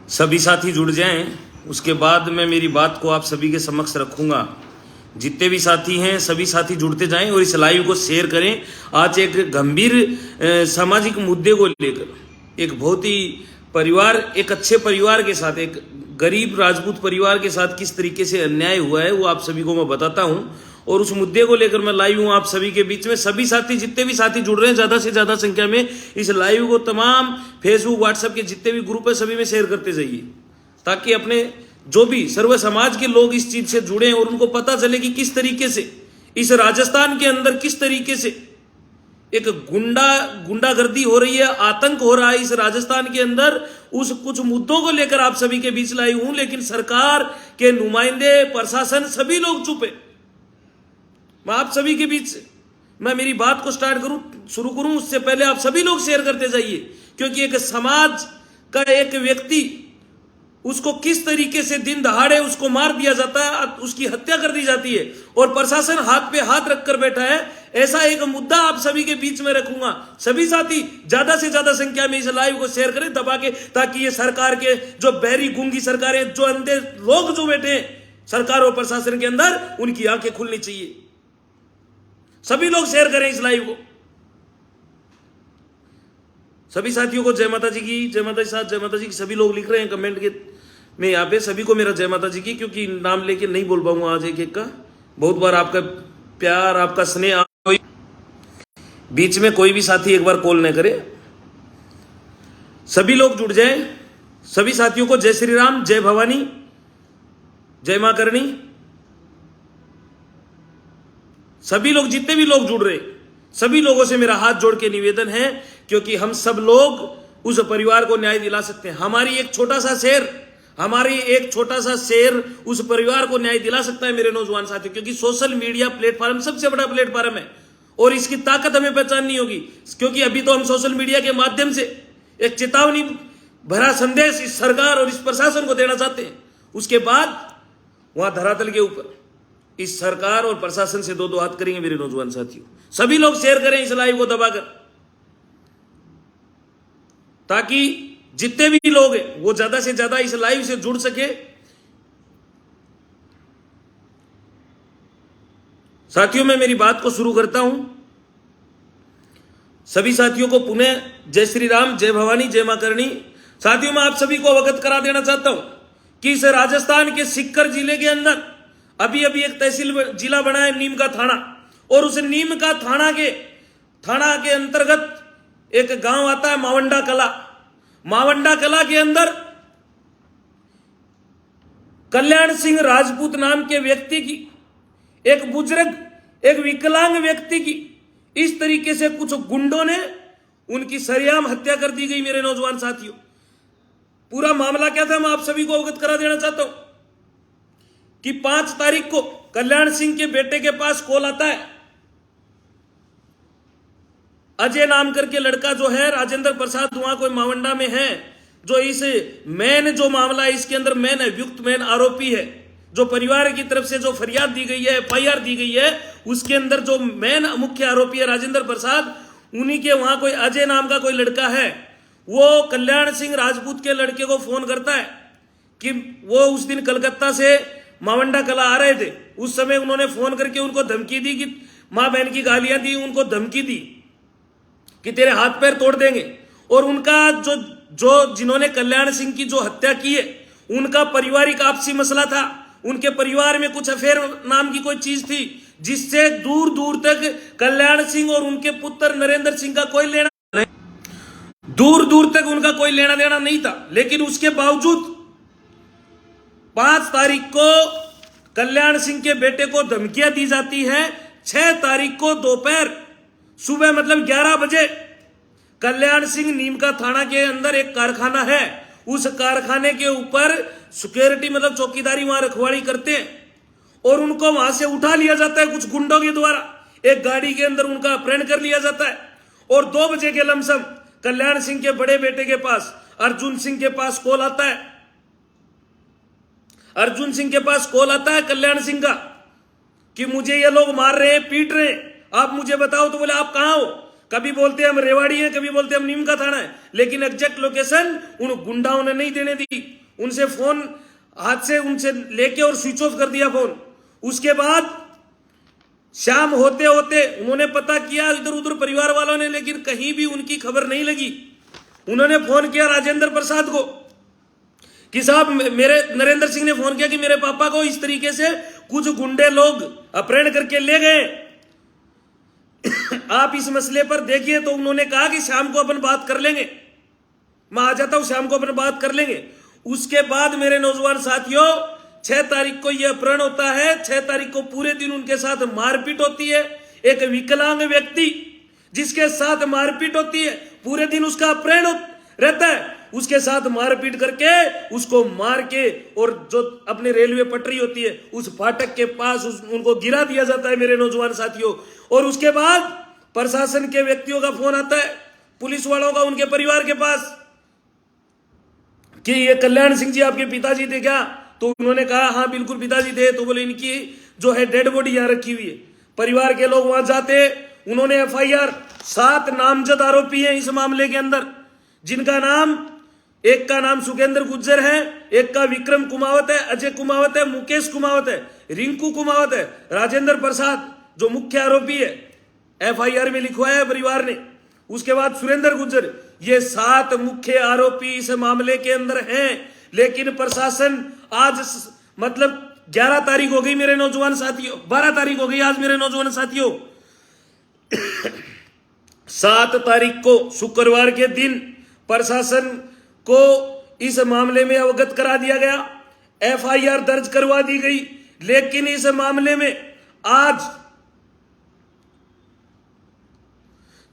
सभी साथी जुड़ जाएं, उसके बाद मैं मेरी बात को आप सभी के समक्ष रखूंगा। जितने भी साथी हैं सभी साथी जुड़ते जाएं और इस लाइव को शेयर करें। आज एक गंभीर सामाजिक मुद्दे को लेकर एक बहुत ही परिवार, एक अच्छे परिवार के साथ, एक गरीब राजपूत परिवार के साथ किस तरीके से अन्याय हुआ है वो आप सभी को मैं बताता हूं और उस मुद्दे को लेकर मैं लाइव हूं आप सभी के बीच में। सभी साथी, जितने भी साथी जुड़ रहे हैं, ज्यादा से ज्यादा संख्या में इस लाइव को तमाम फेसबुक, व्हाट्सएप के जितने भी ग्रुप है सभी में शेयर करते जाइए, ताकि अपने जो भी सर्व समाज के लोग इस चीज से जुड़े और उनको पता चले कि किस तरीके से इस राजस्थान के अंदर किस तरीके से एक गुंडागर्दी हो रही है, आतंक हो रहा है इस राजस्थान के अंदर। उस कुछ मुद्दों को लेकर आप सभी के बीच लाई हूं, लेकिन सरकार के नुमाइंदे, प्रशासन, सभी लोग चुप है। मैं आप सभी के बीच मैं मेरी बात को शुरू करूं उससे पहले आप सभी लोग शेयर करते जाइए, क्योंकि एक समाज का एक व्यक्ति, उसको किस तरीके से दिन दहाड़े उसको मार दिया जाता है, उसकी हत्या कर दी जाती है और प्रशासन हाथ पे हाथ रखकर बैठा है। ऐसा एक मुद्दा आप सभी के बीच में रखूंगा। सभी साथी ज्यादा से ज्यादा संख्या में इस लाइव को शेयर करें दबा के, ताकि ये सरकार के जो बहरी गूंगी सरकारें, जो अंधे लोग जो बैठे हैं सरकार और प्रशासन के अंदर, उनकी आंखें खुलनी चाहिए। सभी लोग शेयर करें इस लाइव को। सभी साथियों को जय माता जी की, जय माता जी साथ, जय माता जी की। सभी लोग लिख रहे हैं कमेंट के में यहाँ पे, सभी को मेरा जय माता जी की, क्योंकि नाम लेके नहीं बोल पाऊंगा आज एक एक का। बहुत बार आपका प्यार, आपका स्नेह, बीच में कोई भी साथी एक बार कॉल न करे। सभी लोग जुड़ जाएं। सभी साथियों को जय श्री राम, जय भवानी, जय मां करणी। सभी लोग, जितने भी लोग जुड़ रहे, सभी लोगों से मेरा हाथ जोड़ के निवेदन है, क्योंकि हम सब लोग उस परिवार को न्याय दिला सकते हैं। हमारी एक छोटा सा शेर उस परिवार को न्याय दिला सकता है मेरे नौजवान साथियों, क्योंकि सोशल मीडिया प्लेटफॉर्म सबसे बड़ा प्लेटफॉर्म है और इसकी ताकत हमें पहचाननी होगी। क्योंकि अभी तो हम सोशल मीडिया के माध्यम से एक चेतावनी भरा संदेश इस सरकार और इस प्रशासन को देना चाहते हैं। उसके बाद वहां धरातल के ऊपर इस सरकार और प्रशासन से दो हाथ करेंगे मेरे नौजवान साथियों। सभी लोग शेयर करें इस लाइव को दबाकर, ताकि जितने भी लोग हैं वो ज्यादा से ज्यादा इस लाइव से जुड़ सके। साथियों, मैं मेरी बात को शुरू करता हूं। सभी साथियों को पुनः जय श्री राम, जय भवानी, जय मां करणी। साथियों, मैं आप सभी को अवगत करा देना चाहता हूं कि इस राजस्थान के सीकर जिले के अंदर अभी एक तहसील जिला बना है, नीम का थाना, और उस नीम का थाना के अंतर्गत एक गांव आता है मावंडा कला। मावंडा कला के अंदर कल्याण सिंह राजपूत नाम के व्यक्ति की, एक बुजुर्ग, एक विकलांग व्यक्ति की इस तरीके से कुछ गुंडों ने उनकी सरेआम हत्या कर दी गई मेरे नौजवान साथियों। पूरा मामला क्या था मैं आप सभी को अवगत करा देना चाहता हूं कि 5 तारीख को कल्याण सिंह के बेटे के पास कॉल आता है। अजय नाम करके लड़का जो है, राजेंद्र प्रसाद वहां कोई मावंडा में है, जो इस मैन जो मामला है इसके अंदर मैन अभियुक्त, मैन आरोपी है, जो परिवार की तरफ से जो फरियाद दी गई है, FIR दी गई है, उसके अंदर जो मैन मुख्य आरोपी है राजेंद्र प्रसाद, उन्हीं के वहां कोई अजय नाम का कोई लड़का है। वो कल्याण सिंह राजपूत के लड़के को फोन करता है कि वो उस दिन कलकत्ता से मावंडा कला आ रहे थे। उस समय उन्होंने फोन करके उनको धमकी दी कि मां बहन की गालियां दी, उनको धमकी दी कि तेरे हाथ पैर तोड़ देंगे। और उनका जो जिन्होंने कल्याण सिंह की जो हत्या की है, उनका पारिवारिक आपसी मसला था। उनके परिवार में कुछ अफेयर नाम की कोई चीज थी, जिससे दूर दूर तक कल्याण सिंह और उनके पुत्र नरेंद्र सिंह का कोई लेना नहीं, दूर दूर तक उनका कोई लेना देना नहीं था। लेकिन उसके बावजूद 5 तारीख को कल्याण सिंह के बेटे को धमकियां दी जाती है। 6 तारीख को दोपहर सुबह मतलब 11 बजे कल्याण सिंह नीम का थाना के अंदर एक कारखाना है, उस कारखाने के ऊपर सिक्योरिटी मतलब चौकीदारी वहां रखवाली करते हैं और उनको वहां से उठा लिया जाता है कुछ गुंडों के द्वारा। एक गाड़ी के अंदर उनका अपहरण कर लिया जाता है और 2 बजे के लमसम कल्याण सिंह के बड़े बेटे के पास अर्जुन सिंह के पास कॉल आता है। अर्जुन सिंह के पास कॉल आता है कल्याण सिंह का कि मुझे ये लोग मार रहे हैं, पीट रहे हैं, आप मुझे बताओ। तो बोले आप कहां हो? कभी बोलते हैं हम रेवाड़ी हैं, कभी बोलते हैं हम नीम का थाना है, लेकिन एग्जैक्ट लोकेशन उन गुंडाओं ने नहीं देने दी। उनसे फोन हाथ से उनसे लेके और स्विच ऑफ कर दिया फोन। उसके बाद शाम होते होते उन्होंने पता किया इधर उधर परिवार वालों ने, लेकिन कहीं भी उनकी खबर नहीं लगी। उन्होंने फोन किया राजेंद्र प्रसाद को कि साहब मेरे नरेंद्र सिंह ने फोन किया कि मेरे पापा को इस तरीके से कुछ गुंडे लोग अपहरण करके ले गए, आप इस मसले पर देखिए। तो उन्होंने कहा कि शाम को अपन बात कर लेंगे, मैं आ जाता हूं, शाम को अपन बात कर लेंगे। उसके बाद मेरे नौजवान साथियों 6 तारीख को यह अपहरण होता है। 6 तारीख को पूरे दिन उनके साथ मारपीट होती है। एक विकलांग व्यक्ति जिसके साथ मारपीट होती है, पूरे दिन उसका अपहरण रहता है, उसके साथ मारपीट करके उसको मार के और जो अपने रेलवे पटरी होती है उस फाटक के पास उनको गिरा दिया जाता है मेरे नौजवान साथियों। और उसके बाद प्रशासन के व्यक्तियों का फोन आता है, पुलिस वालों का, उनके परिवार के पास कि ये कल्याण सिंह जी आपके पिताजी थे क्या? तो उन्होंने कहा हाँ बिल्कुल पिताजी थे। तो बोले इनकी जो है डेड बॉडी यहां रखी हुई है। परिवार के लोग वहां जाते, उन्होंने FIR 7 नामजद आरोपी हैं इस मामले के अंदर, जिनका नाम, एक का नाम सुखेंद्र गुज्जर है, एक का विक्रम कुमावत है, अजय कुमावत है, मुकेश कुमावत है, रिंकू कुमावत है, राजेंद्र प्रसाद जो मुख्य आरोपी है FIR में लिखवाया है परिवार ने। उसके बाद सुरेंद्र गुज्जर, ये 7 मुख्य आरोपी इस मामले के अंदर हैं। लेकिन प्रशासन आज मतलब 11 तारीख हो गई मेरे नौजवान साथियों, 12 तारीख हो गई आज मेरे नौजवान साथियों। 7 तारीख को शुक्रवार के दिन प्रशासन को इस मामले में अवगत करा दिया गया, FIR दर्ज करवा दी गई। लेकिन इस मामले में आज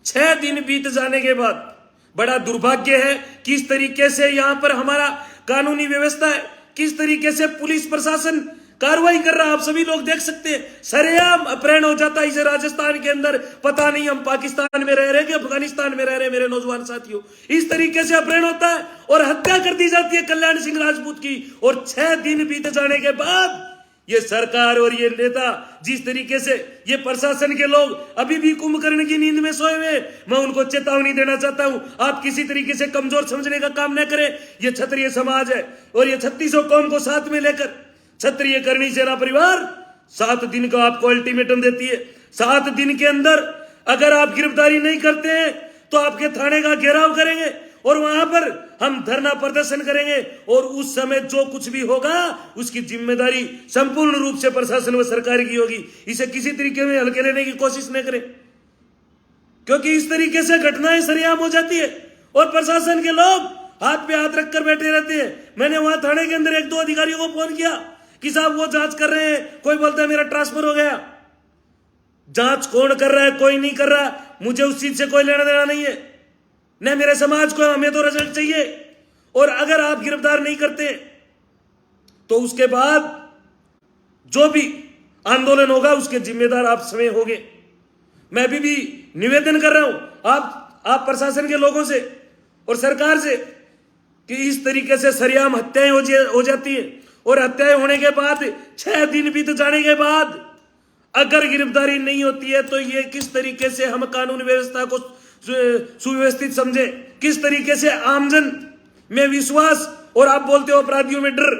6 दिन बीत जाने के बाद बड़ा दुर्भाग्य है किस तरीके से यहां पर हमारा कानूनी व्यवस्था है, किस तरीके से पुलिस प्रशासन कार्रवाई कर रहा है। आप सभी लोग देख सकते हैं, सरेआम अपहरण हो जाता है इसे राजस्थान के अंदर। पता नहीं हम पाकिस्तान में रह रहे हैं कि अफगानिस्तान में रह रहे हैं मेरे नौजवान साथियों। इस तरीके से अपहरण होता है और हत्या कर दी जाती है कल्याण सिंह राजपूत की। और 6 दिन बीत जाने के बाद ये सरकार और ये नेता, जिस तरीके से ये प्रशासन के लोग अभी भी कुंभकर्ण की नींद में सोए हुए, मैं उनको चेतावनी देना चाहता हूं, आप किसी तरीके से कमजोर समझने का काम न करें। ये क्षत्रिय समाज है और ये 3600 कौम को साथ में लेकर क्षत्रिय करनी सेना परिवार 7 दिन का आपको अल्टीमेटम देती है। 7 दिन के अंदर अगर आप गिरफ्तारी नहीं करते हैं तो आपके थाने का घेराव करेंगे और वहां पर हम धरना प्रदर्शन करेंगे। और उस समय जो कुछ भी होगा उसकी जिम्मेदारी संपूर्ण रूप से प्रशासन व सरकार की होगी। इसे किसी तरीके में हल्के लेने की कोशिश न करें, क्योंकि इस तरीके से घटनाएं सरेआम हो जाती है और प्रशासन के लोग हाथ पे हाथ रखकर बैठे रहते हैं। मैंने वहां थाने के अंदर 1-2 अधिकारियों को फोन किया कि साहब वो जांच कर रहे हैं, कोई बोलता है मेरा ट्रांसफर हो गया। जांच कौन कर रहा है, कोई नहीं कर रहा, मुझे उस चीज से कोई लेना देना नहीं है, न मेरे समाज को, हमें तो रिजल्ट चाहिए। और अगर आप गिरफ्तार नहीं करते तो उसके बाद जो भी आंदोलन होगा उसके जिम्मेदार आप स्वयं होंगे। मैं अभी भी निवेदन कर रहा हूं आप प्रशासन के लोगों से और सरकार से कि इस तरीके से सरेआम हत्याएं हो जाती है और हत्याएं होने के बाद 6 दिन बीत जाने के बाद अगर गिरफ्तारी नहीं होती है तो ये किस तरीके से हम कानून व्यवस्था को सुव्यवस्थित समझे, किस तरीके से आमजन में विश्वास और आप बोलते हो अपराधियों में डर,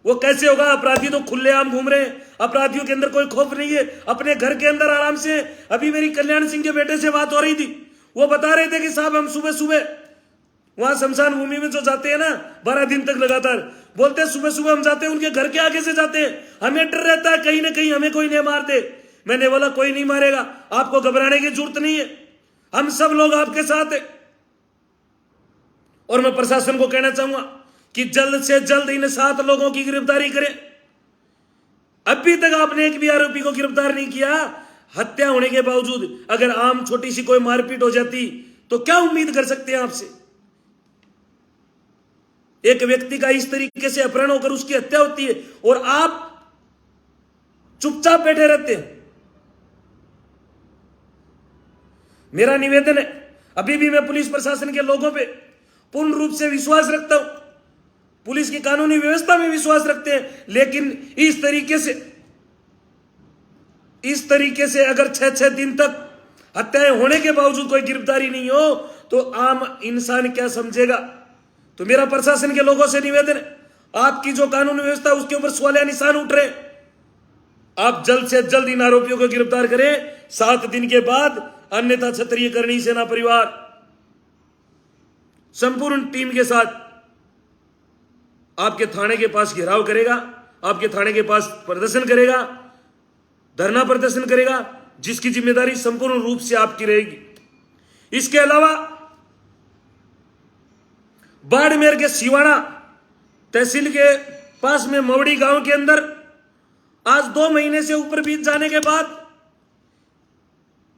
वो कैसे होगा? अपराधी तो खुलेआम घूम रहे हैं, अपराधियों के अंदर कोई खौफ नहीं है, अपने घर के अंदर आराम से। अभी मेरी कल्याण सिंह के बेटे से बात हो रही थी, वो बता रहे थे कि साहब हम सुबह सुबह वहां शमशान भूमि में जो जाते हैं ना 12 दिन तक लगातार, बोलते हैं सुबह सुबह हम जाते हैं उनके घर के आगे से जाते हैं, हमें डर रहता है कहीं ना कहीं हमें कोई नहीं मार दे। मैंने बोला कोई नहीं मारेगा, आपको घबराने की जरूरत नहीं है, हम सब लोग आपके साथ हैं। और मैं प्रशासन को कहना चाहूंगा कि जल्द से जल्द इन 7 लोगों की गिरफ्तारी करें। अभी तक आपने एक भी आरोपी को गिरफ्तार नहीं किया। हत्या होने के बावजूद अगर आम छोटी सी कोई मारपीट हो जाती तो क्या उम्मीद कर सकते हैं आपसे? एक व्यक्ति का इस तरीके से अपहरण होकर उसकी हत्या होती है और आप चुपचाप बैठे रहते हैं। मेरा निवेदन है, अभी भी मैं पुलिस प्रशासन के लोगों पे पूर्ण रूप से विश्वास रखता हूं, पुलिस की कानूनी व्यवस्था में विश्वास रखते हैं, लेकिन इस तरीके से अगर 6-6 दिन तक हत्याएं होने के बावजूद कोई गिरफ्तारी नहीं हो तो आम इंसान क्या समझेगा। तो मेरा प्रशासन के लोगों से निवेदन है, आपकी जो कानूनी व्यवस्था उसके ऊपर सवालिया निशान उठ रहे हैं, आप जल्द से जल्द इन आरोपियों को गिरफ्तार करें 7 दिन के बाद, अन्यथा क्षत्रिय करणी सेना परिवार संपूर्ण टीम के साथ आपके थाने के पास घेराव करेगा, आपके थाने के पास प्रदर्शन करेगा, धरना प्रदर्शन करेगा, जिसकी जिम्मेदारी संपूर्ण रूप से आपकी रहेगी। इसके अलावा बाड़मेर के सिवाना तहसील के पास में मवड़ी गांव के अंदर आज 2 महीने से ऊपर बीत जाने के बाद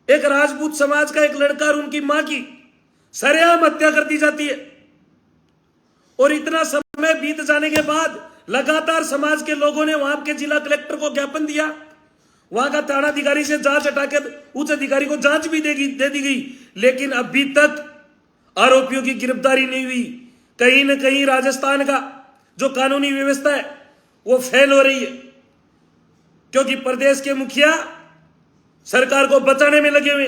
एक राजपूत समाज का एक लड़का और उनकी मां की सरेआम हत्या कर दी जाती है। और इतना समय बीत जाने के बाद लगातार समाज के लोगों ने वहां के जिला कलेक्टर को ज्ञापन दिया, वहां का थानाधिकारी से जांच हटाकर उच्च अधिकारी को जांच भी दे दी गई, लेकिन अभी तक आरोपियों की गिरफ्तारी नहीं हुई। कहीं न कहीं राजस्थान का जो कानूनी व्यवस्था है वो फेल हो रही है, क्योंकि प्रदेश के मुखिया सरकार को बचाने में लगे हुए,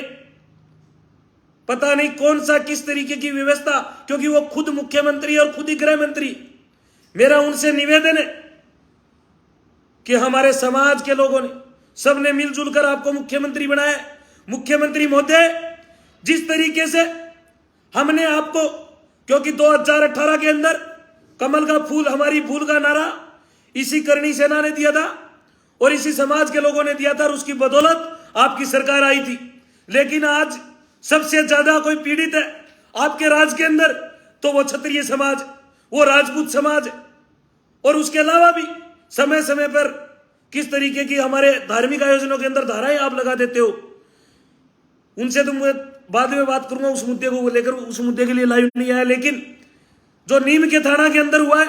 पता नहीं कौन सा किस तरीके की व्यवस्था, क्योंकि वो खुद मुख्यमंत्री और खुद ही गृह मंत्री। मेरा उनसे निवेदन है कि हमारे समाज के लोगों ने सबने मिलजुल कर आपको मुख्यमंत्री बनाया। मुख्यमंत्री महोदय, जिस तरीके से हमने आपको, क्योंकि 2018 के अंदर कमल का फूल हमारी भूल का नारा इसी करणी सेना ने दिया था और इसी समाज के लोगों ने दिया था, और उसकी बदौलत आपकी सरकार आई थी। लेकिन आज सबसे ज्यादा कोई पीड़ित है आपके राज के अंदर तो वो क्षत्रिय समाज, वो राजपूत समाज, और उसके अलावा भी समय समय पर किस तरीके की हमारे धार्मिक आयोजनों के अंदर धाराएं आप लगा देते हो, उनसे तो मैं बाद में बात करूंगा उस मुद्दे को लेकर, उस मुद्दे के लिए लाइव नहीं आया। लेकिन जो नीम के थाना के अंदर हुआ है,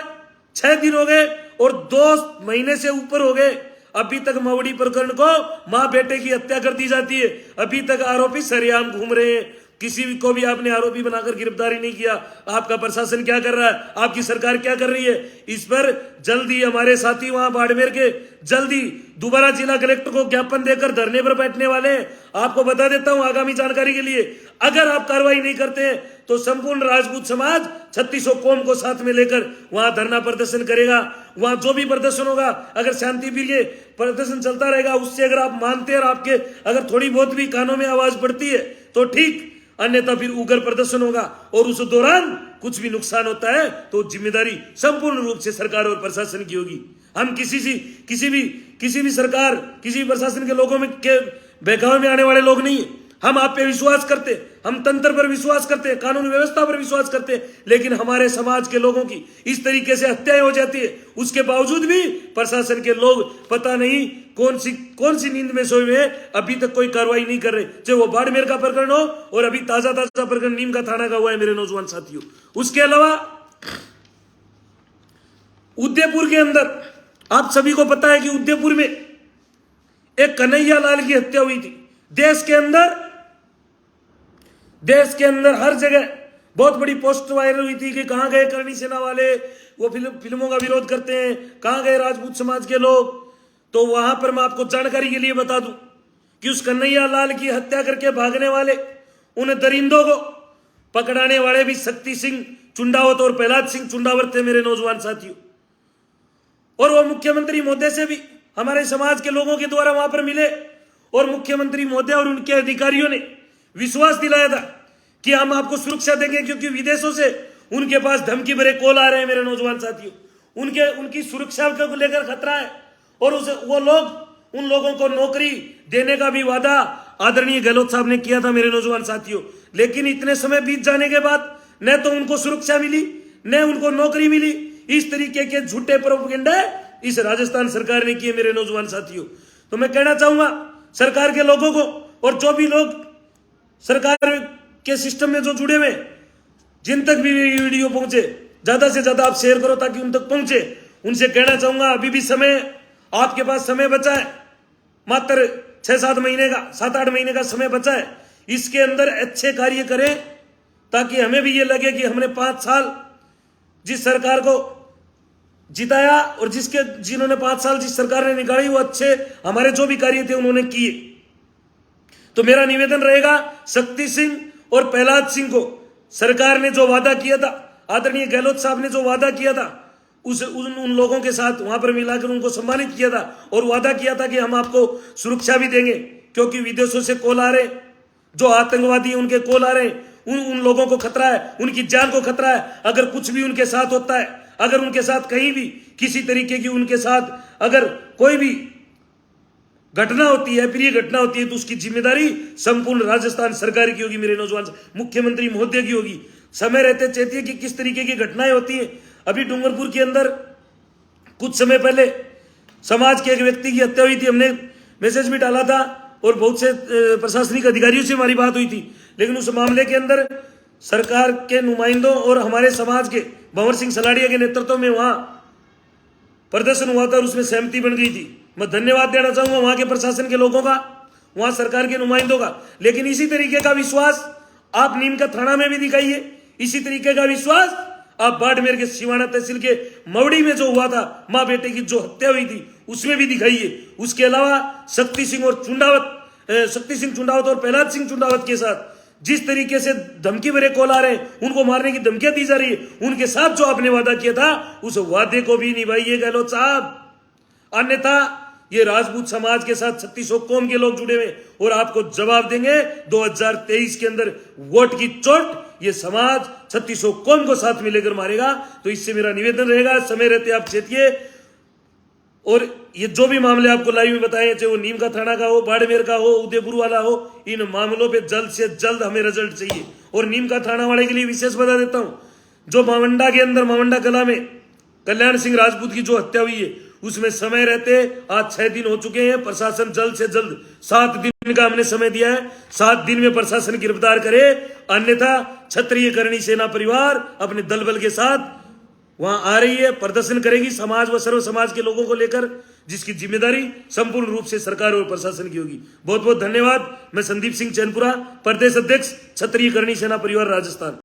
6 दिन हो गए और 2 महीने से ऊपर हो गए, अभी तक मवड़ी प्रकरण को मां बेटे की हत्या कर दी जाती है, अभी तक आरोपी सरेआम घूम रहे हैं, किसी को भी आपने आरोपी बनाकर गिरफ्तारी नहीं किया। आपका प्रशासन क्या कर रहा है, आपकी सरकार क्या कर रही है, इस पर जल्दी हमारे साथी वहां बाड़मेर के जल्दी दोबारा जिला कलेक्टर को ज्ञापन देकर धरने पर बैठने वाले हैं। आपको बता देता हूं आगामी जानकारी के लिए, अगर आप कार्रवाई नहीं करते हैं तो संपूर्ण राजपूत समाज 3600 कौम को साथ में लेकर वहां धरना प्रदर्शन करेगा। वहां जो भी प्रदर्शन होगा, अगर शांति प्रिय प्रदर्शन चलता रहेगा, उससे अगर आप मानते हैं और आपके अगर थोड़ी बहुत भी कानों में आवाज बढ़ती है तो ठीक, अन्यथा फिर उग्र प्रदर्शन होगा और उस दौरान कुछ भी नुकसान होता है तो जिम्मेदारी संपूर्ण रूप से सरकार और प्रशासन की होगी। हम किसी भी सरकार, किसी भी प्रशासन के लोगों में के बहकावे में आने वाले लोग नहीं है। हम आप पे विश्वास करते, हम तंत्र पर विश्वास करते हैं, कानून व्यवस्था पर विश्वास करते हैं, लेकिन हमारे समाज के लोगों की इस तरीके से हत्याएं हो जाती है, उसके बावजूद भी प्रशासन के लोग पता नहीं कौन सी नींद में सोए हुए हैं, अभी तक कोई कार्रवाई नहीं कर रहे। चाहे वो बाड़मेर का प्रकरण हो और अभी ताजा प्रकरण नीम का थाना का हुआ है मेरे नौजवान साथियों। उसके अलावा उदयपुर के अंदर आप सभी को पता है कि उदयपुर में एक कन्हैया लाल की हत्या हुई थी। देश के अंदर हर जगह बहुत बड़ी पोस्ट वायरल हुई थी कि कहां गए करणी सेना वाले, वो फिल्मों का विरोध करते हैं, कहां गए राजपूत समाज के लोग। तो वहां पर मैं आपको जानकारी के लिए बता दूं कि उस कन्हैया लाल की हत्या करके भागने वाले उन दरिंदों को पकड़ाने वाले भी शक्ति सिंह चुंडावत और प्रहलाद सिंह चुंडावत थे मेरे नौजवान साथियों। और वो मुख्यमंत्री महोदय से भी हमारे समाज के लोगों के द्वारा वहां पर मिले और मुख्यमंत्री महोदय और उनके अधिकारियों ने विश्वास दिलाया था कि हम आपको सुरक्षा देंगे, क्योंकि विदेशों से उनके पास धमकी भरे कॉल आ रहे हैं मेरे नौजवान साथियों। उनकी सुरक्षा को लेकर खतरा है और वो लोग उन लोगों को नौकरी देने का भी वादा आदरणीय गहलोत साहब ने किया था मेरे नौजवान साथियों। लेकिन इतने समय बीत जाने के बाद न तो उनको सुरक्षा मिली न उनको नौकरी मिली। इस तरीके के झूठे प्रोपेगेंडा इस राजस्थान सरकार ने किए मेरे नौजवान साथियों। तो मैं कहना चाहूंगा सरकार के लोगों को, और जो भी लोग सरकार के सिस्टम में जो जुड़े हुए, जिन तक भी वीडियो पहुंचे ज्यादा से ज्यादा आप शेयर करो ताकि उन तक पहुंचे। उनसे कहना चाहूंगा अभी भी समय, आपके पास समय बचा है, मात्र 6-7 महीने का 7-8 महीने का समय बचा है। इसके अंदर अच्छे कार्य करें, ताकि हमें भी ये लगे कि हमने 5 साल जिस सरकार को जिताया और जिन्होंने 5 साल जिस सरकार ने निकाली वो अच्छे हमारे जो भी कार्य थे उन्होंने किए। तो मेरा निवेदन रहेगा, शक्ति सिंह और प्रहलाद सिंह को सरकार ने जो वादा किया था, आदरणीय गहलोत साहब ने जो वादा किया था, उन लोगों के साथ वहां पर मिलाकर उनको सम्मानित किया था और वादा किया था कि हम आपको सुरक्षा भी देंगे, क्योंकि विदेशों से कॉल आ रहे, जो आतंकवादी हैं उनके कॉल आ रहे, उन लोगों को खतरा है, उनकी जान को खतरा है। अगर कुछ भी उनके साथ होता है, अगर उनके साथ कहीं भी किसी तरीके की उनके साथ अगर कोई भी घटना होती है, प्रिय घटना होती है, तो उसकी जिम्मेदारी संपूर्ण राजस्थान सरकार की होगी, मेरे नौजवान मुख्यमंत्री महोदय की होगी। समय रहते चाहती है कि किस तरीके की घटनाएं होती हैं। अभी डूंगरपुर के अंदर कुछ समय पहले समाज के एक व्यक्ति की हत्या हुई थी, हमने मैसेज भी डाला था और बहुत से प्रशासनिक अधिकारियों से हमारी बात हुई थी, लेकिन उस मामले के अंदर सरकार के नुमाइंदों और हमारे समाज के भंवर सिंह सलाड़िया के नेतृत्व में वहां प्रदर्शन हुआ था और उसमें सहमति बन गई थी। मैं धन्यवाद देना चाहूंगा वहां के प्रशासन के लोगों का, वहां सरकार के नुमाइंदों का। लेकिन इसी तरीके का विश्वास आप नीम का थाना में भी दिखाइए, इसी तरीके का विश्वास आप बाड़मेर के सिवाना तहसील के मवड़ी में जो हुआ था, मां बेटे की जो हत्या हुई थी, उसमें भी दिखाइए। उसके अलावा शक्ति सिंह चुंडावत और प्रहलाद सिंह चुंडावत के साथ जिस तरीके से धमकी भरे कॉल आ रहे हैं, उनको मारने की धमकियां दी जा रही है, उनके साथ जो आपने वादा किया था उस वादे को भी निभाइए गहलोत साहब। अन्यथा ये राजपूत समाज के साथ 3600 कौम के लोग जुड़े हुए और आपको जवाब देंगे 2023 के अंदर वोट की चोट ये समाज 3600 कौम को साथ में लेकर मारेगा। तो इससे मेरा निवेदन रहेगा, समय रहते आप चेतिए और ये जो भी मामले आपको लाइव में बताए, चाहे वो नीम का थाना का हो, बाड़मेर का हो, उदयपुर वाला हो, इन मामलों पे जल्द से जल्द हमें रिजल्ट चाहिए। और नीम का थाना वाले के लिए विशेष बता देता हूं, जो मावंडा के अंदर मावंडा कला में कल्याण सिंह राजपूत की जो हत्या हुई है, उसमें समय रहते आज 6 दिन हो चुके हैं। प्रशासन जल्द से जल्द 7 दिन का हमने समय दिया है, 7 दिन में प्रशासन गिरफ्तार करे, अन्यथा क्षत्रिय करणी सेना परिवार अपने दल बल के साथ वहां आ रही है, प्रदर्शन करेगी समाज व सर्व समाज के लोगों को लेकर, जिसकी जिम्मेदारी संपूर्ण रूप से सरकार और प्रशासन की होगी। बहुत बहुत धन्यवाद। मैं संदीप सिंह चैनपुरा, प्रदेश अध्यक्ष क्षत्रिय करणी सेना परिवार राजस्थान।